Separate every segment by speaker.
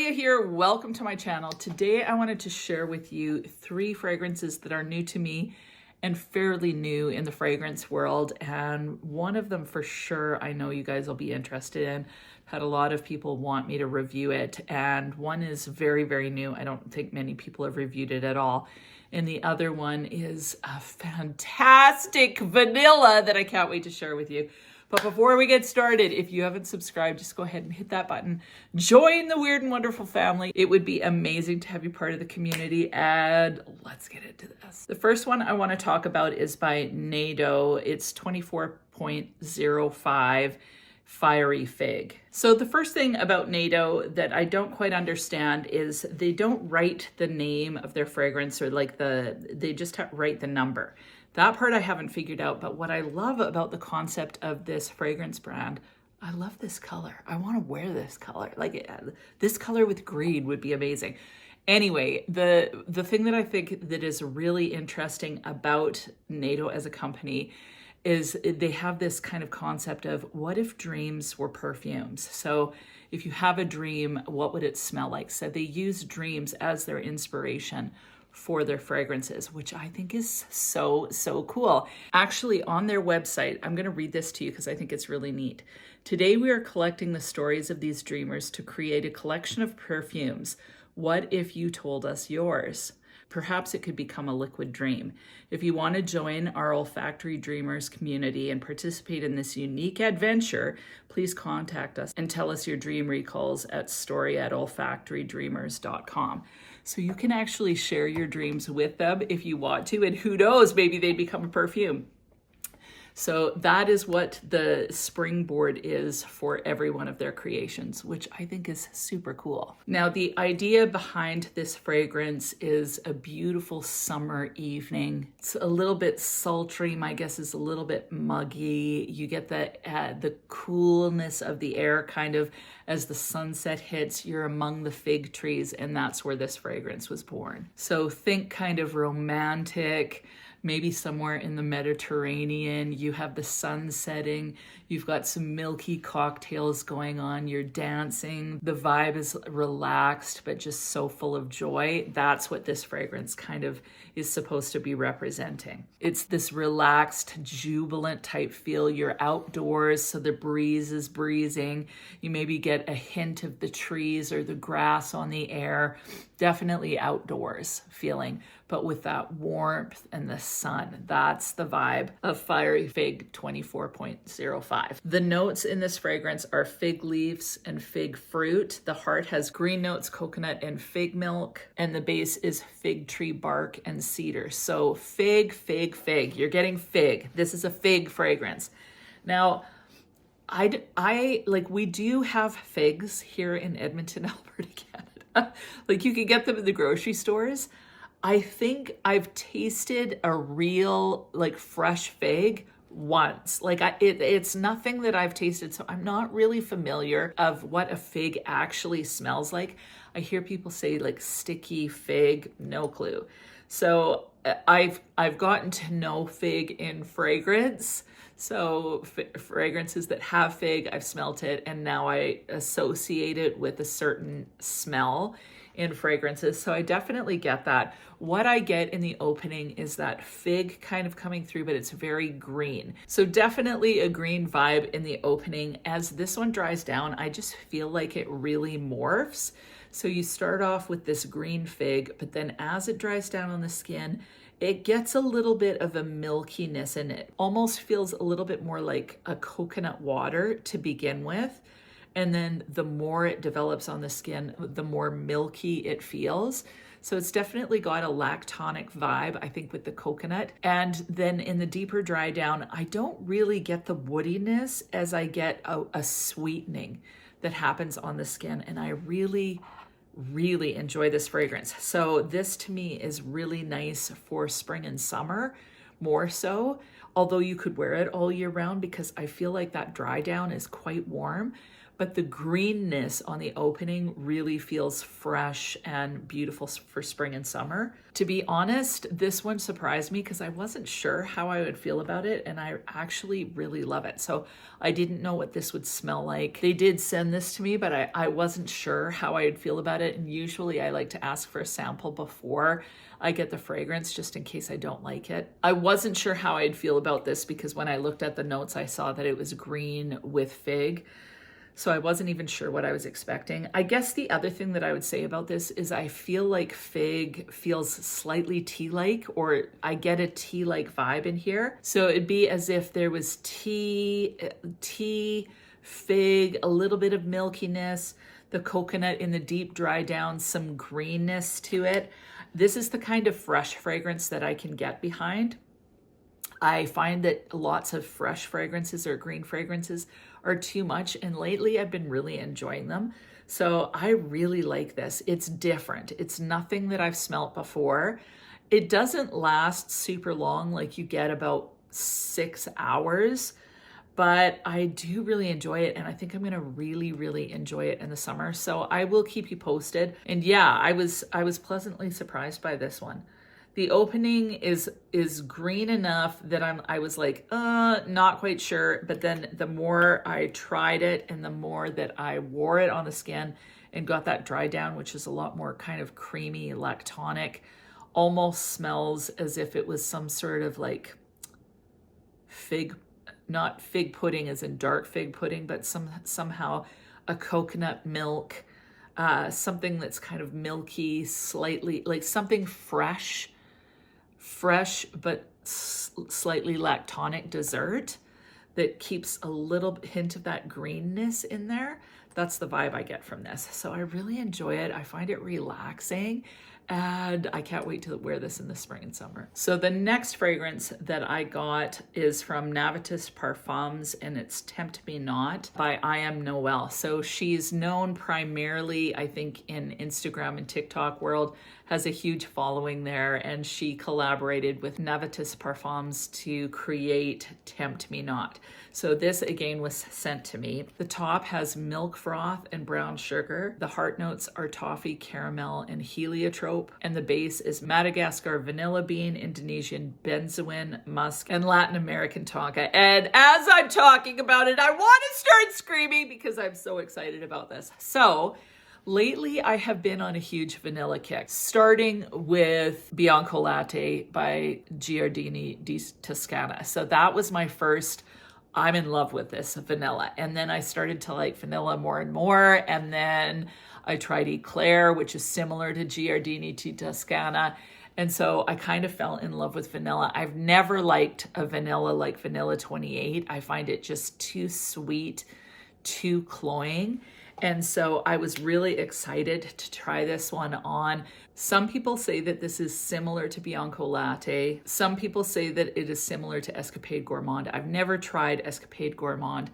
Speaker 1: Jeulia here. Welcome to my channel. Today I wanted to share with you 3 fragrances that are new to me and fairly new in the fragrance world. And one of them for sure I know you guys will be interested in. Had a lot of people want me to review it, and one is very, very new. I don't think many people have reviewed it at all. And the other one is a fantastic vanilla that I can't wait to share with you. But before we get started, if you haven't subscribed, just go ahead and hit that button. Join the Weird and Wonderful family. It would be amazing to have you part of the community, and let's get into this. The first one I want to talk about is by NATO. It's 24.05 Fiery Fig. So the first thing about NATO that I don't quite understand is they don't write the name of their fragrance, or like they just write the number. That part I haven't figured out, but what I love about the concept of this fragrance brand, I love this color. I want to wear this color. Like this color with green would be amazing. Anyway, the thing that I think that is really interesting about NATO as a company is they have this kind of concept of what if dreams were perfumes? So if you have a dream, what would it smell like? So they use dreams as their inspiration for their fragrances, which I think is so cool. Actually, on their website, I'm going to read this to you because I think it's really neat. Today we are collecting the stories of these dreamers to create a collection of perfumes. What if you told us yours? Perhaps it could become a liquid dream. If you want to join our olfactory dreamers community and participate in this unique adventure, please contact us and tell us your dream recalls at story@olfactorydreamers.com. So you can actually share your dreams with them if you want to, and who knows, maybe they become a perfume. So that is what the springboard is for every one of their creations, which I think is super cool. Now, the idea behind this fragrance is a beautiful summer evening. It's a little bit sultry, my guess is a little bit muggy. You get the coolness of the air kind of as the sunset hits. You're among the fig trees, and that's where this fragrance was born. So think kind of romantic, maybe somewhere in the Mediterranean. You have the sun setting, you've got some milky cocktails going on, you're dancing, the vibe is relaxed but just so full of joy. That's what this fragrance kind of is supposed to be representing. It's this relaxed, jubilant type feel. You're outdoors, so the breeze is breezing. You maybe get a hint of the trees or the grass on the air. Definitely outdoors feeling, but with that warmth and the sun. That's the vibe of Fiery Fig 24.05. The notes in this fragrance are fig leaves and fig fruit. The heart has green notes, coconut, and fig milk, and the base is fig tree bark and cedar. So fig, fig, fig. You're getting fig. This is a fig fragrance. Now, I like, we do have figs here in Edmonton, Alberta, Canada. Like, you can get them in the grocery stores. I think I've tasted a real, like, fresh fig once. Like, it's nothing that I've tasted, so I'm not really familiar of what a fig actually smells like. I hear people say like sticky fig, no clue. So I've gotten to know fig in fragrance. So fragrances that have fig, I've smelt it, and now I associate it with a certain smell in fragrances. So I definitely get that. What I get in the opening is that fig kind of coming through, but it's very green. So definitely a green vibe in the opening. As this one dries down, I just feel like it really morphs. So you start off with this green fig, but then as it dries down on the skin, it gets a little bit of a milkiness in it. Almost feels a little bit more like a coconut water to begin with. And then the more it develops on the skin, the more milky it feels. So it's definitely got a lactonic vibe, I think, with the coconut. And then in the deeper dry down, I don't really get the woodiness as I get a sweetening that happens on the skin. And I really enjoy this fragrance. So this to me is really nice for spring and summer, more so, although you could wear it all year round because I feel like that dry down is quite warm. but the greenness on the opening really feels fresh and beautiful for spring and summer. To be honest, this one surprised me because I wasn't sure how I would feel about it, and I actually really love it. So I didn't know what this would smell like. They did send this to me, but I wasn't sure how I would feel about it, and usually I like to ask for a sample before I get the fragrance just in case I don't like it. I wasn't sure how I'd feel about this because when I looked at the notes, I saw that it was green with fig. So I wasn't even sure what I was expecting. I guess the other thing that I would say about this is I feel like fig feels slightly tea-like, or I get a tea-like vibe in here. So it'd be as if there was tea, fig, a little bit of milkiness, the coconut in the deep dry down, some greenness to it. This is the kind of fresh fragrance that I can get behind. I find that lots of fresh fragrances or green fragrances are too much, and lately I've been really enjoying them. So I really like this. It's different. It's nothing that I've smelt before. It doesn't last super long, like you get about 6 hours, but I do really enjoy it, and I think I'm gonna really enjoy it in the summer. So I will keep you posted. And yeah, I was pleasantly surprised by this one. The opening is green enough that I was like, not quite sure. But then the more I tried it and the more that I wore it on the skin and got that dry down, which is a lot more kind of creamy, lactonic, almost smells as if it was some sort of like fig, not fig pudding as in dark fig pudding, but somehow a coconut milk, something that's kind of milky, slightly like something fresh but slightly lactonic dessert that keeps a little hint of that greenness in there. That's the vibe I get from this. So I really enjoy it. I find it relaxing, and I can't wait to wear this in the spring and summer. So the next fragrance that I got is from Navitus Parfums, and it's Tempt Me Not by I Am Noelle. So she's known primarily, I think, in Instagram and TikTok world, has a huge following there, and she collaborated with Navitus Parfums to create Tempt Me Not. So this again was sent to me. The top has milk froth and brown sugar. The heart notes are toffee, caramel, and heliotrope. And the base is Madagascar vanilla bean, Indonesian benzoin, musk, and Latin American tonka. And as I'm talking about it, I want to start screaming because I'm so excited about this. So lately, I have been on a huge vanilla kick, starting with Bianco Latte by Giardini di Toscana. So that was my first, I'm in love with this vanilla. And then I started to like vanilla more and more. And then I tried Eclair, which is similar to Giardini di Toscana. And so I kind of fell in love with vanilla. I've never liked a vanilla like Vanilla 28. I find it just too sweet, too cloying. And so I was really excited to try this one on. Some people say that this is similar to Bianco Latte. Some people say that it is similar to Escapade Gourmand. I've never tried Escapade Gourmand.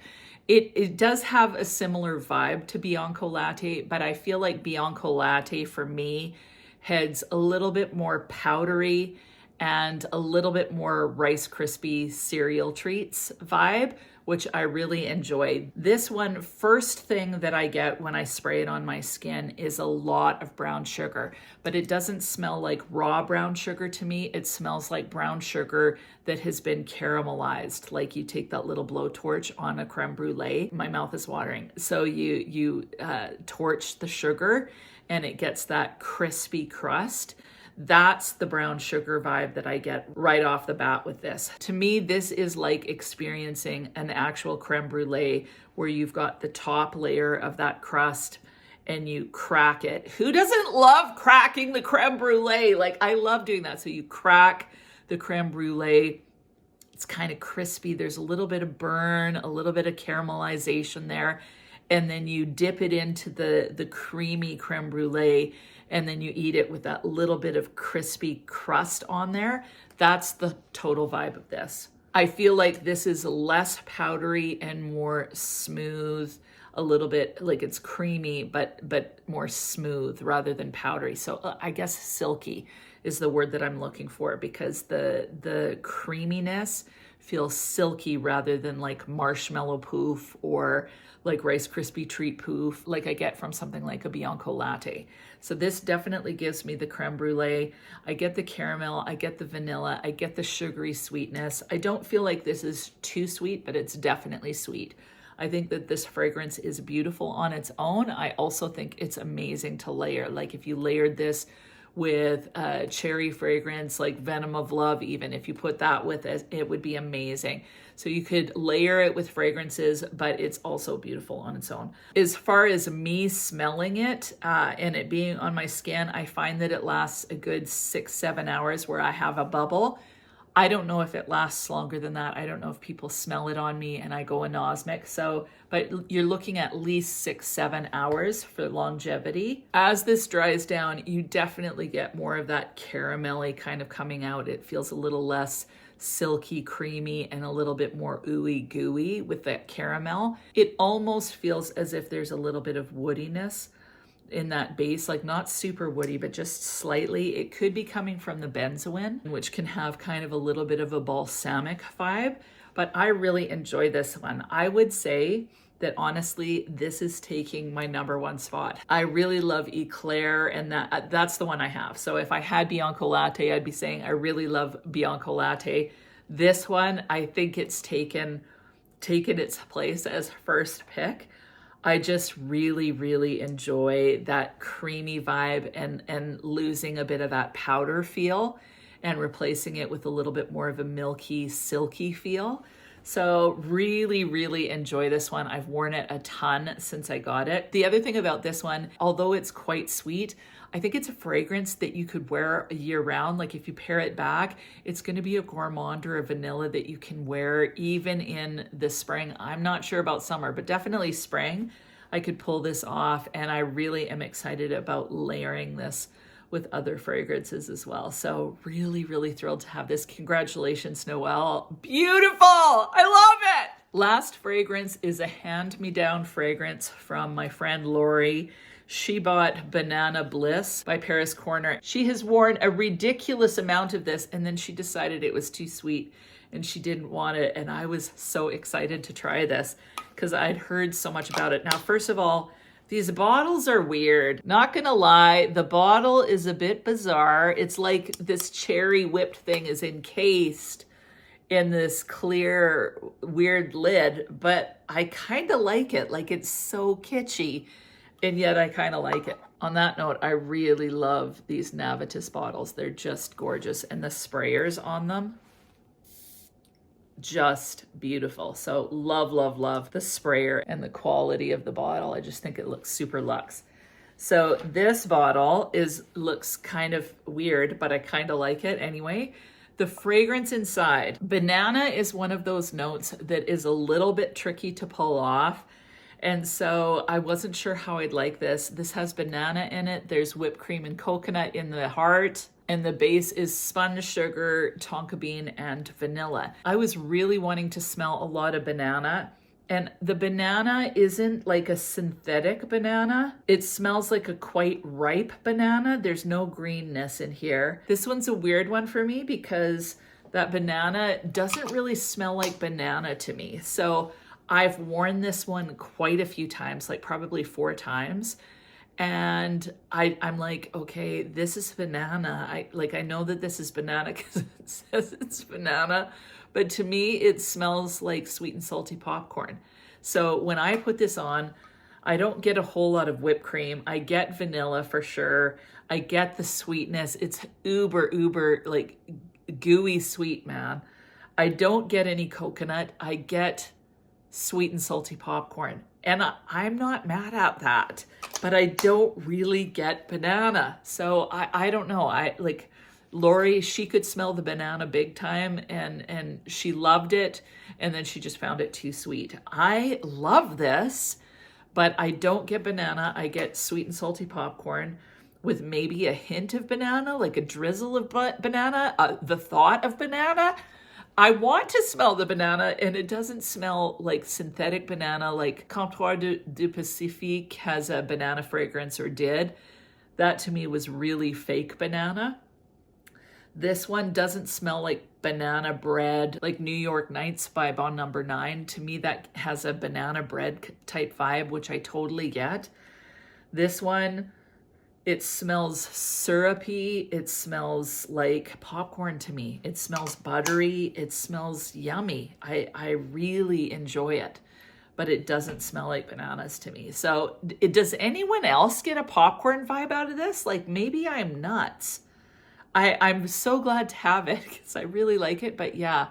Speaker 1: It does have a similar vibe to Bianco Latte, but I feel like Bianco Latte for me heads a little bit more powdery and a little bit more Rice Krispie cereal treats vibe, which I really enjoyed. This one, first thing that I get when I spray it on my skin is a lot of brown sugar, but it doesn't smell like raw brown sugar to me. It smells like brown sugar that has been caramelized, like you take that little blowtorch on a creme brulee. My mouth is watering. So you torch the sugar and it gets that crispy crust. That's the brown sugar vibe that I get right off the bat with this. To me, this is like experiencing an actual creme brulee where you've got the top layer of that crust and you crack it. Who doesn't love cracking the creme brulee? Like, I love doing that. So you crack the creme brulee. It's kind of crispy. There's a little bit of burn, a little bit of caramelization there. And then you dip it into the creamy creme brulee, and then you eat it with that little bit of crispy crust on there. That's the total vibe of this. I feel like this is less powdery and more smooth, a little bit like it's creamy, but more smooth rather than powdery. So I guess silky is the word that I'm looking for, because the creaminess feel silky rather than like marshmallow poof or like Rice Krispie treat poof like I get from something like a Bianco latte. So this definitely gives me the creme brulee. I get the caramel, I get the vanilla, I get the sugary sweetness. I don't feel like this is too sweet, but it's definitely sweet. I think that this fragrance is beautiful on its own. I also think it's amazing to layer. Like if you layered this with a cherry fragrance like Venom of Love, even if you put that with it, it would be amazing. So you could layer it with fragrances, but it's also beautiful on its own. As far as me smelling it and it being on my skin, I find that it lasts a good 6-7 hours where I have a bubble. I don't know if it lasts longer than that. I don't know if people smell it on me and I go anosmic. So, but you're looking at least 6-7 hours for longevity. As this dries down, you definitely get more of that caramelly kind of coming out. It feels a little less silky, creamy, and a little bit more ooey gooey with that caramel. It almost feels as if there's a little bit of woodiness in that base, like not super woody, but just slightly. It could be coming from the benzoin, which can have kind of a little bit of a balsamic vibe, but I really enjoy this one. I would say that honestly, this is taking my #1 spot. I really love Eclair, and that's the one I have. So if I had Bianco Latte, I'd be saying I really love Bianco Latte. This one, I think it's taken its place as first pick. I just really, really enjoy that creamy vibe and losing a bit of that powder feel and replacing it with a little bit more of a milky, silky feel. So really, really enjoy this one. I've worn it a ton since I got it. The other thing about this one, although it's quite sweet, I think it's a fragrance that you could wear year round. Like if you pair it back, it's going to be a gourmand or a vanilla that you can wear even in the spring. I'm not sure about summer, but definitely spring. I could pull this off, and I really am excited about layering this with other fragrances as well. So really, really thrilled to have this. Congratulations, Noelle. Beautiful! I love it! Last fragrance is a hand-me-down fragrance from my friend Lori. She bought Banana Bliss by Paris Corner. She has worn a ridiculous amount of this, and then she decided it was too sweet and she didn't want it. And I was so excited to try this because I'd heard so much about it. Now, first of all, these bottles are weird. Not gonna lie, the bottle is a bit bizarre. It's like this cherry whipped thing is encased in this clear, weird lid, but I kind of like it. Like it's so kitschy, and yet I kind of like it. On that note, I really love these Navitus bottles. They're just gorgeous, and the sprayers on them, just beautiful. So love, love, love the sprayer and the quality of the bottle. I just think it looks super luxe. So this bottle looks kind of weird, but I kind of like it anyway. The fragrance inside, banana is one of those notes that is a little bit tricky to pull off. And so I wasn't sure how I'd like this. This has banana in it. There's whipped cream and coconut in the heart. And the base is spun sugar, tonka bean, and vanilla. I was really wanting to smell a lot of banana. And the banana isn't like a synthetic banana. It smells like a quite ripe banana. There's no greenness in here. This one's a weird one for me because that banana doesn't really smell like banana to me. So I've worn this one quite a few times, like probably 4 times. And I'm like, okay, this is banana. I know that this is banana because it says it's banana, but to me, it smells like sweet and salty popcorn. So when I put this on, I don't get a whole lot of whipped cream. I get vanilla for sure. I get the sweetness. It's uber, like gooey sweet, man. I don't get any coconut. I get sweet and salty popcorn. And I'm not mad at that, but I don't really get banana. So I don't know. Lori, she could smell the banana big time and she loved it. And then she just found it too sweet. I love this, but I don't get banana. I get sweet and salty popcorn with maybe a hint of banana, like a drizzle of banana, the thought of banana. I want to smell the banana, and it doesn't smell like synthetic banana, like Comptoir du Pacifique has a banana fragrance or did. That to me was really fake banana. This one doesn't smell like banana bread, like New York Nights by Bon Number 9. To me, that has a banana bread type vibe, which I totally get. This one, it smells syrupy. It smells like popcorn to me. It smells buttery. It smells yummy. I really enjoy it, but it doesn't smell like bananas to me. So does anyone else get a popcorn vibe out of this? Like, maybe I'm nuts. I'm so glad to have it because I really like it. But yeah,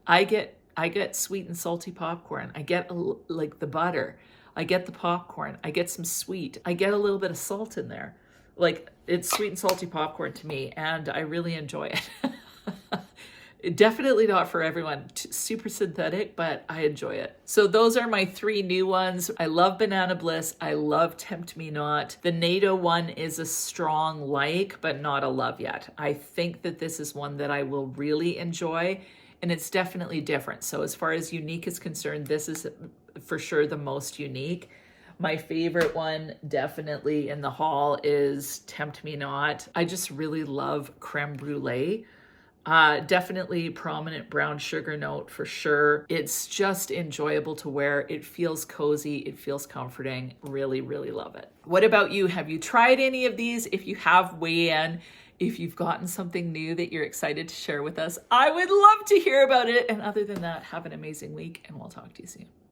Speaker 1: I get sweet and salty popcorn. I get like the butter. I get the popcorn. I get some sweet. I get a little bit of salt in there. Like, it's sweet and salty popcorn to me, and I really enjoy it. Definitely not for everyone. Super synthetic, but I enjoy it. So those are my 3 new ones. I love Banana Bliss. I love Tempt Me Not. The NATO one is a strong like, but not a love yet. I think that this is one that I will really enjoy, and it's definitely different. So as far as unique is concerned, this is for sure the most unique. My favorite one definitely in the haul is Tempt Me Not. I just really love creme brulee. Definitely prominent brown sugar note for sure. It's just enjoyable to wear. It feels cozy. It feels comforting. Really, really love it. What about you? Have you tried any of these? If you have, weigh in. If you've gotten something new that you're excited to share with us, I would love to hear about it. And other than that, have an amazing week, and we'll talk to you soon.